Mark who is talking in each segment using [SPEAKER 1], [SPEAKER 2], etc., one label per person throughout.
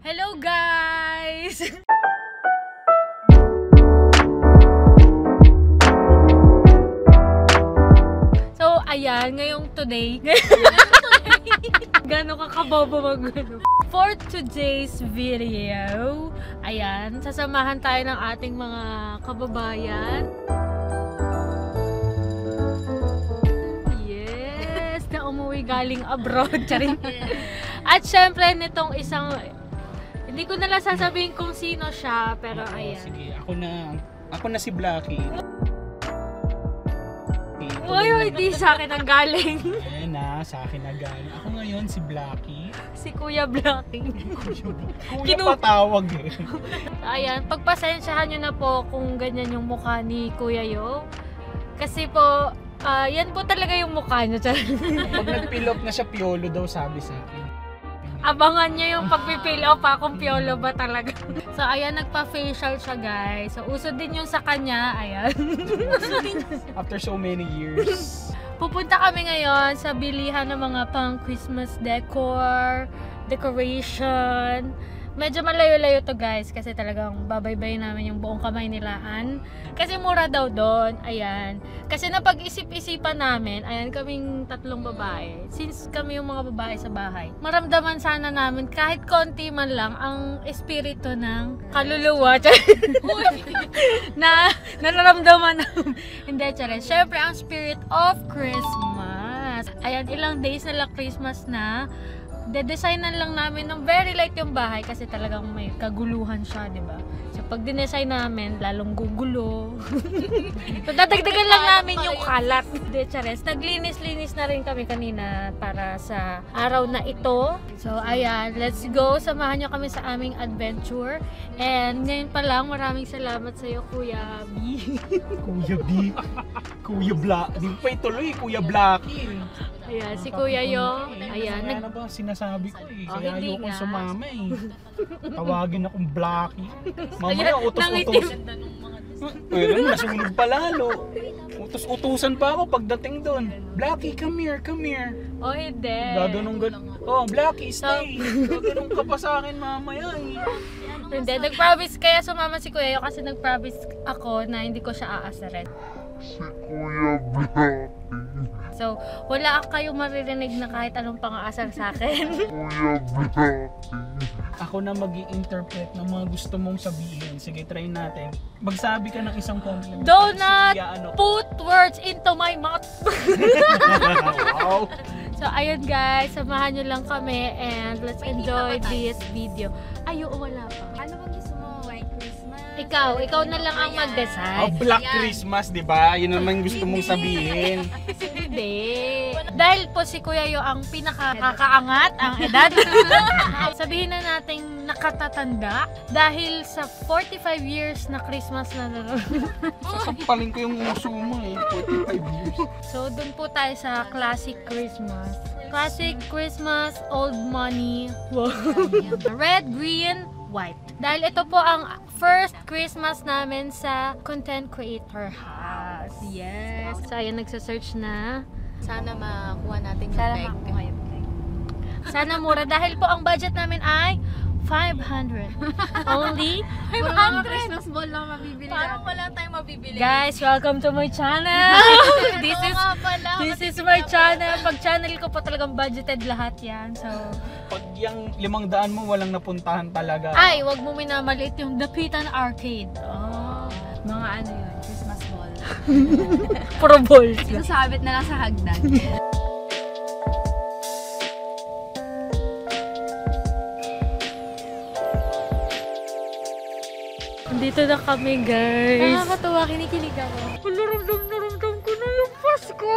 [SPEAKER 1] Hello guys! So, ayan, ngayong today, gano'n kakabobo mag-ano. For today's video, ayan, sasamahan tayo ng ating mga kababayan. Yes, na umuwi galing abroad. Charing. At syempre, nitong isang, hindi ko na lang sasabihin kung sino siya, pero ayan.
[SPEAKER 2] Sige, ako na si Blackie.
[SPEAKER 1] Uy, hindi sa akin ang galing.
[SPEAKER 2] Ayan na, sa akin na galing. Ako ngayon si Blackie.
[SPEAKER 1] Si Kuya Blackie.
[SPEAKER 2] Kuya patawag eh.
[SPEAKER 1] Ayan, pagpasensyahan nyo na po kung ganyan yung mukha ni Kuya Yo. Kasi po, yan po talaga yung mukha niya.
[SPEAKER 2] Pag nag-fill up na siya, piolo daw sabi sa akin.
[SPEAKER 1] Abangan nyo yung pagpipill up kung piolo ba talaga. So, ayan, nagpa-facial siya, guys. So, uso din yung sa kanya. Ayan.
[SPEAKER 2] After so many years.
[SPEAKER 1] Pupunta kami ngayon sa bilihan ng mga pang Christmas decor, decoration. Medyo malayo-layo to guys kasi talagang babaybayin namin yung buong kamay nilaan. Kasi mura daw doon. Ayan. Kasi napag-isip-isipan namin, ayan kaming tatlong babae. Since kami yung mga babae sa bahay, maramdaman sana namin kahit konti man lang ang espiritu ng kaluluwa. na nararamdaman namin. Hindi, charis. Syempre, ang spirit of Christmas. Ayan, ilang days na lang Christmas na. De-designan lang namin ng very light yung bahay kasi talagang may kaguluhan siya, di ba? So, pag dinesign namin, lalong gugulo. So, dadagdagan lang namin yung kalat. De, chares. Naglinis-linis na rin kami kanina para sa araw na ito. So, ayan. Let's go. Samahan nyo kami sa aming adventure. And ngayon pa lang, maraming salamat sa iyo, Kuya B.
[SPEAKER 2] Kuya B. Kuya Black. Di pa ituloy, Kuya Blackie.
[SPEAKER 1] Ayan, si Kuya Yo. Ayan.
[SPEAKER 2] Ano ba sinasabi ko eh.
[SPEAKER 1] Oh,
[SPEAKER 2] Kaya
[SPEAKER 1] hindi
[SPEAKER 2] ayoko
[SPEAKER 1] nga.
[SPEAKER 2] sumama eh. Tawagin akong Blackie. Mamaya utos-utos. Pero nasunog pa lalo. Utos-utusan pa ako pagdating doon. Blackie, come here, come here.
[SPEAKER 1] Oh, hindi.
[SPEAKER 2] Gaganong oh, Blackie, stay. Gaganong ka pa sa akin mamaya eh.
[SPEAKER 1] Hindi, nag-promise. Kaya sumama si Kuya Yo kasi nag-promise ako na hindi ko siya aasarin.
[SPEAKER 3] Si Kuya Blackie.
[SPEAKER 1] So, wala kayong maririnig na kahit anong pang-aasar sa akin.
[SPEAKER 3] Kuya Blackie.
[SPEAKER 2] Ako na mag-i-interpret ng mga gusto mong sabihin. Sige, try natin. Magsabi ka ng isang compliment.
[SPEAKER 1] Do not
[SPEAKER 2] Ano?
[SPEAKER 1] put words into my mouth.
[SPEAKER 2] Wow.
[SPEAKER 1] So, ayun guys, samahan nyo lang kami and let's enjoy this video. Ay, oo, wala pa.
[SPEAKER 4] Ano bang gusto mo? White Christmas?
[SPEAKER 1] Ikaw na lang ang
[SPEAKER 2] Oh,
[SPEAKER 1] mag-decide.
[SPEAKER 2] Black Christmas, di ba? Yun naman gusto mong sabihin.
[SPEAKER 1] Hindi. Dahil po si Kuya Yo ang pinakakakaangat ang edad. Sabihin na nating nakatatanda dahil sa 45 years na Christmas na naroon.
[SPEAKER 2] Sasampalin ko yung uso mo eh. 45 years.
[SPEAKER 1] So, dun po tayo sa Classic Christmas. Classic Christmas, Old Money, Red, Green, White. Dahil ito po ang first Christmas namin sa Content Creator House. Yes. So, ayan, nagsasearch na.
[SPEAKER 4] Sana makuha natin yung bag.
[SPEAKER 1] Sana mura. Dahil po ang budget namin ay 500. Only 500.
[SPEAKER 4] Christmas ball lang mabibili
[SPEAKER 1] Parang
[SPEAKER 4] wala tayong mabibili.
[SPEAKER 1] Guys, welcome to my channel. This is my channel. Pag channel ko po talagang budgeted lahat yan. So,
[SPEAKER 2] Pag yung 500 mo, walang napuntahan talaga.
[SPEAKER 1] ay, wag mo minamaliit yung Dapitan Arcade. Oh,
[SPEAKER 4] Mga ano yun, Christmas ball.
[SPEAKER 1] puro balls.
[SPEAKER 4] Sasabit na lang sa hagdan.
[SPEAKER 1] Dito na kami, guys.
[SPEAKER 4] Nakakatuwa, kinikilig ako.
[SPEAKER 1] Naramdam ko na yung Pasko.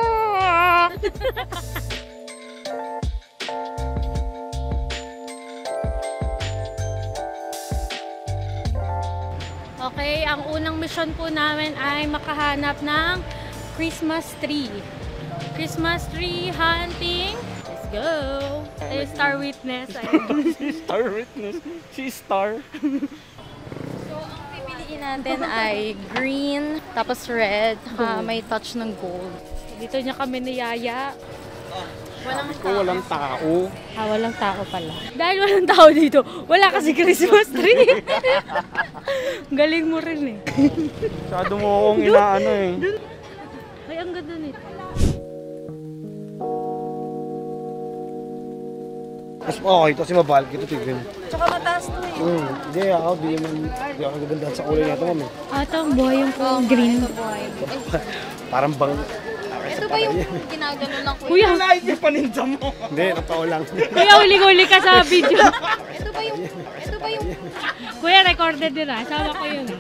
[SPEAKER 1] Okay, ang unang mission po namin ay makahanap ng Christmas tree. Christmas tree hunting. Let's go. Ay, Star Witness.
[SPEAKER 2] Star witness. She's star.
[SPEAKER 4] So, ang pipiliin natin ay green, tapos red, may touch ng gold.
[SPEAKER 1] Dito niya kami niyaya.
[SPEAKER 2] Walang tao.
[SPEAKER 1] Walang tao pala. Dahil walang tao dito, wala kasi Christmas tree. Galing mo rin eh.
[SPEAKER 2] Masyado mo akong inaano eh.
[SPEAKER 1] Ay, ang ganda nito.
[SPEAKER 5] Mas okay ito kasi mabahal kita tignan.
[SPEAKER 4] Tsaka mataas to eh.
[SPEAKER 5] Hindi ako, di ako nagaganda sa kulay nito mami.
[SPEAKER 1] Ito, ang buhay yung green.
[SPEAKER 5] Parang bang...
[SPEAKER 4] Ito ba yung ginagano ng
[SPEAKER 1] Kuya,
[SPEAKER 2] Kahit yung paninda mo.
[SPEAKER 5] Hindi, totoo lang.
[SPEAKER 1] kuya, huli-huli ka sa video.
[SPEAKER 4] Ito ba yung
[SPEAKER 1] Kuya, recorded din ah. Sama ko yun ah.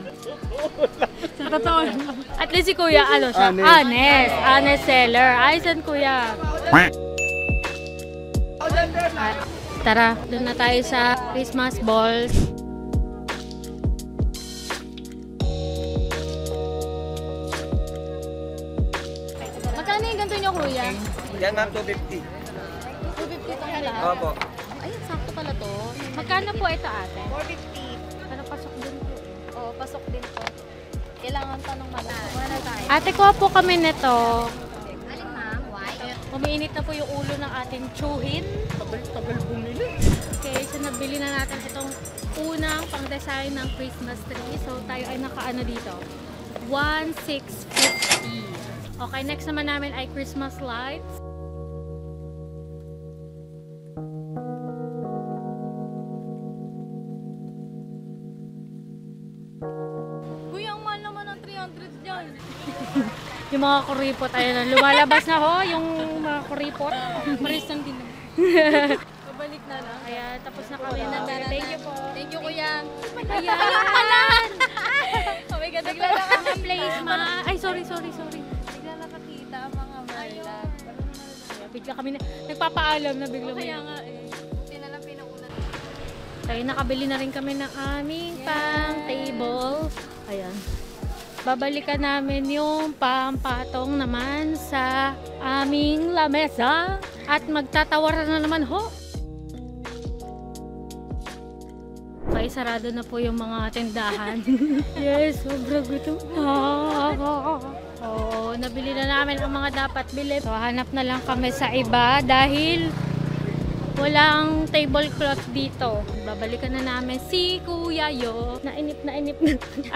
[SPEAKER 1] Sa totoo lang. At least si kuya, ano siya? Honest. Honest seller. Ayun, kuya. Tara, doon na tayo sa Christmas balls.
[SPEAKER 4] Magkano yung ganito nyo, kuya?
[SPEAKER 5] Yan ma'am, 250.
[SPEAKER 4] 250 itong lahat?
[SPEAKER 5] Opo.
[SPEAKER 4] Ayun, sakto pala to.
[SPEAKER 1] Magkano po ito ate?
[SPEAKER 4] 450.
[SPEAKER 1] Ano pasok din po?
[SPEAKER 4] Oo, pasok din to. Kailangan tanong malaki. Wala tayo.
[SPEAKER 1] Ate, kuha po kami nito.
[SPEAKER 4] Alin ma'am? Why?
[SPEAKER 1] Umiinit na po yung ulo ng ating chuhin.
[SPEAKER 2] Tagal bumili.
[SPEAKER 1] Okay, so nabili na natin itong unang pang-design ng Christmas tree. So tayo ay nakaano dito. 1,650. Okay, next naman namin ay Christmas lights.
[SPEAKER 4] Kuya, ang mahal naman ng 300 dyan.
[SPEAKER 1] Yung mga kuripot, ayun na, lumalabas na ho, yung mga kuripot.
[SPEAKER 4] Parisang din. Pabalik na lang.
[SPEAKER 1] Ayan, tapos na kami na. Thank you po.
[SPEAKER 4] Thank you, kuya.
[SPEAKER 1] Ayan!
[SPEAKER 4] Oh my God,
[SPEAKER 1] Bigla na kami place ma. Ay, sorry.
[SPEAKER 4] Bigla nakakita mga malala.
[SPEAKER 1] Bigla kami na, nagpapaalam na bigla
[SPEAKER 4] Kaya nga eh. Buti na lang pinaulan.
[SPEAKER 1] Tayo nakabili na rin kami ng aming pang table. Ayan. Babalikan namin yung pampatong naman sa aming lamesa. At magtatawaran na naman ho. Okay, sarado na po yung mga tindahan. Yes, sobrang gutom. Oo, nabili na namin ang mga dapat bilhin. So, hanap na lang kami sa iba dahil walang tablecloth dito. Babalikan na namin si Kuya Yo. Nainip na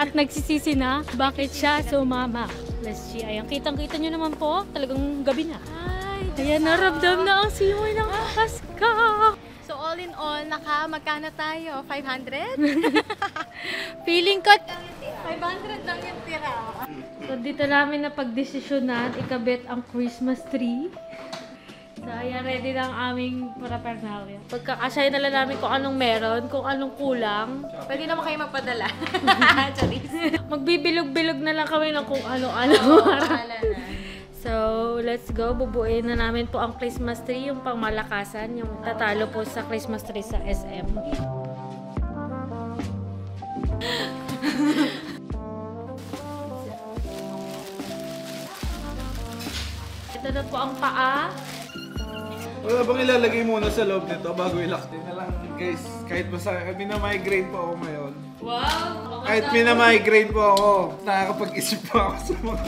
[SPEAKER 1] at nagsisisi na. Bakit siya sumama? Let's see. Ayan, kitang-kita nyo naman po. Talagang gabi na. Ay, ayan, naramdam na ang simoy ng Pasko.
[SPEAKER 4] So all in all, magkano tayo? 500?
[SPEAKER 1] Feeling ko,
[SPEAKER 4] 500 lang yung tira.
[SPEAKER 1] so dito namin na pagdesisyonan, ikabit ang Christmas tree. So ayan, ready na ang aming paraphernalia. Pagkakasya na lang namin kung anong meron, kung anong kulang.
[SPEAKER 4] Pwede naman kayo magpadala. Charis.
[SPEAKER 1] Magbibilog-bilog na lang kami ng kung ano-ano.
[SPEAKER 4] Wala na.
[SPEAKER 1] So, let's go. Bubuin na namin po ang Christmas tree, yung pangmalakasan, yung tatalo po sa Christmas tree sa SM. Ito na po ang paa.
[SPEAKER 6] Wala bang ilalagay muna sa loob nito bago ilak din na lang guys. Kahit minamigraine po ako ngayon.
[SPEAKER 1] Wow!
[SPEAKER 6] Kahit minamigraine po ako, nakakapag-isip po ako sa mga...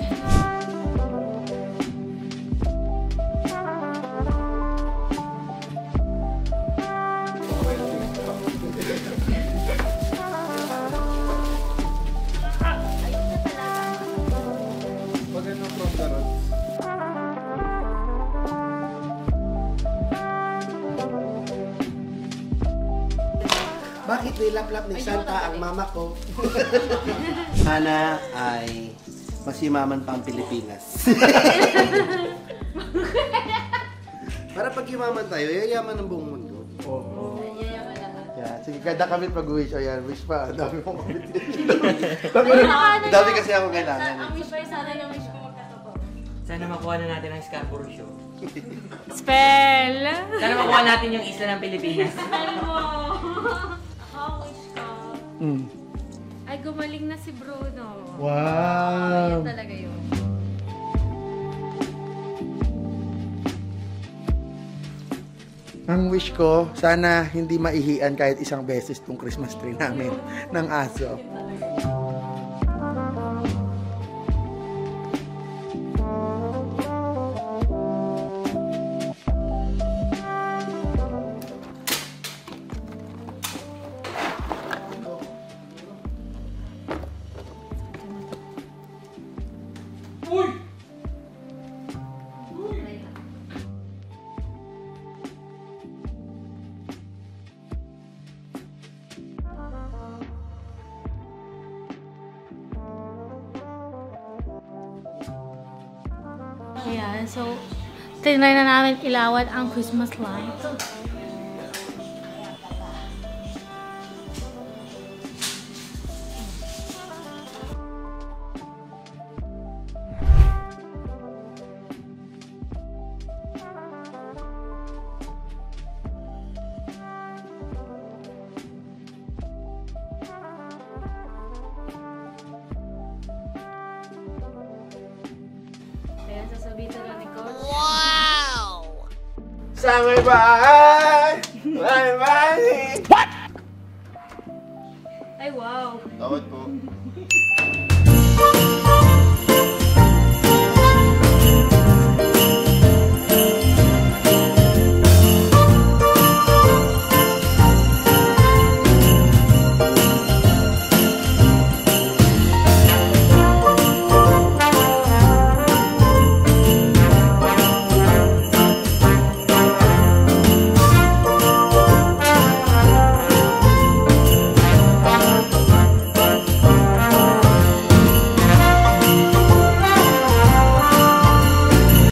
[SPEAKER 6] Magandang from the road.
[SPEAKER 5] Bakit nilap-lap ni Santa ang mama ko? Sana ay masimaman pa ang Pilipinas. Para pag yumaman tayo, yayaman ng buong mundo.
[SPEAKER 6] Oo.
[SPEAKER 5] Yeah, sige, kada kami pag-wish, ayan, wish pa. Dami mong kami. Dami kasi ako kailangan.
[SPEAKER 4] Ang wish pa sana yung wish ko magkatotoo.
[SPEAKER 7] Sana makuha na natin ang Scarborough Show.
[SPEAKER 1] Spell!
[SPEAKER 7] Sana makuha natin yung isla ng Pilipinas.
[SPEAKER 1] Spell mo! Ang wish ko. Ay, gumaling na si Bruno.
[SPEAKER 5] Wow!
[SPEAKER 4] Yan talaga yun.
[SPEAKER 5] Ang wish ko, sana hindi maihian kahit isang beses tong Christmas tree namin ng aso.
[SPEAKER 1] Ayan, so, tinry na namin ilawan ang Christmas light. Ayan, sasabihin na ni Coach.
[SPEAKER 6] Sa may bahay! May bahay!
[SPEAKER 1] Ay, wow!
[SPEAKER 5] Tawad po.